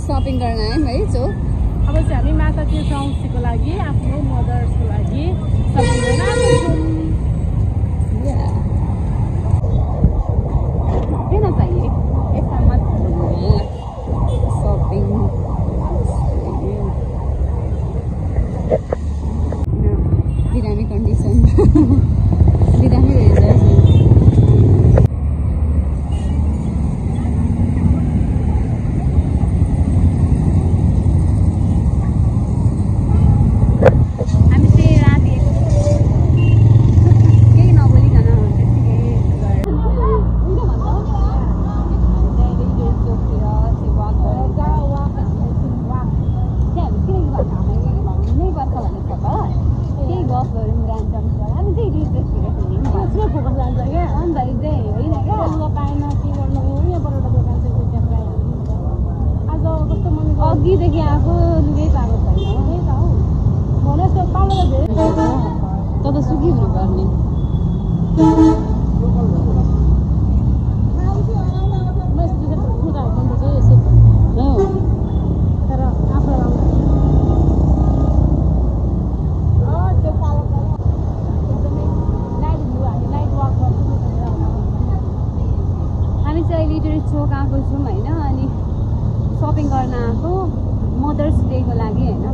Shopping गर्न आयौँ है चोक। अब चाहिँ हामी माता तीर्थको लागि आफ्नो मदर्सको लागि शपिङ गर्न आउँछौँ। किन चाहिए यता मात्र शपिङ बिरामी कन्डिसन बिरामी रहेछ। अघिदेखि आएको लुगै पाएको छैन तब सुखी हुनुपर्ने। हामी चाहिँ अहिले चोक आएको छौँ होइन, अनि शपिङ गर्न आएको मदर्स डेको लागि होइन।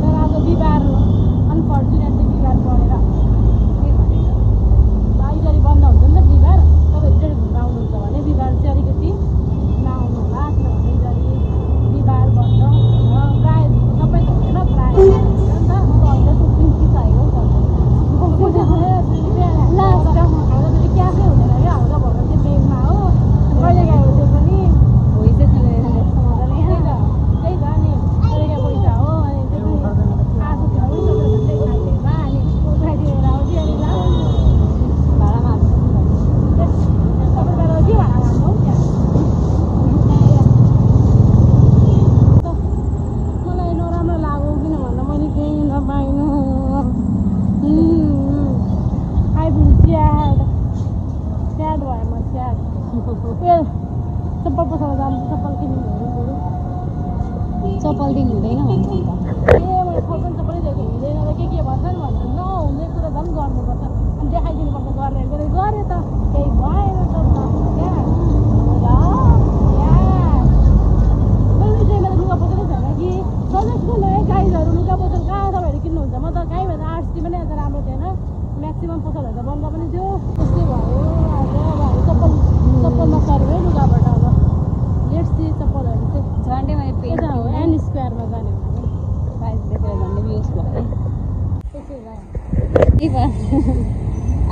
तर आज बिहिबार अनफर्चुनेटली बिहिबार परेर आइटरी बन्द हुन्छ नि त बिहिबार। तपाईँ इटरी घुम्न आउनुहुन्छ भने बिहिबार चाहिँ अलिकति नआउनु होला, किनभने इटरी बिहिबार बन्द प्रायः सबै त हुँदैन, प्रायः हुन्छ नि त। अब अहिले सुकिसकेको लास्ट हाउडादेखि क्यासै हुँदैन क्या, हाउडा भएर चाहिँ बेगमा हो कहिले गएको त्यो पनि चप्पल पसल जानु, चप्पल किन्नु चप्पल दिन हुँदैन भन्छ नि त। मैले फर्कन चप्पलै दिएको हुँदैन र के भन्छ नि भन्छ नहुने कुरा झन् गर्नुपर्छ अनि देखाइदिनुपर्छ गरेर गरे त केही भएन त लुगा पसलै छैन कि सजेस्टको नयाँ गाइजहरू लुगा पसल कहाँ तपाईँहरू किन्नुहुन्छ? म त कहीँ भएर आरसिटी पनि यता राम्रो थिएन, म्याक्सिमम् पसलहरू त बन्द पनि थियो। त्यस्तै भयो आज अब हामी चप्पलमा सर्यो है लुगाबाट। अब लेट्स सी चप्पलहरू चाहिँ झन्डै मैले यता हो एन स्क्वायरमा जाने हो भने प्राइस देखेर झन्डै बेस भयो त्यसै भयो।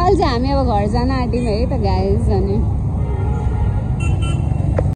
अहिले चाहिँ हामी अब घर जान आँट्यौँ है त गाइज। अनि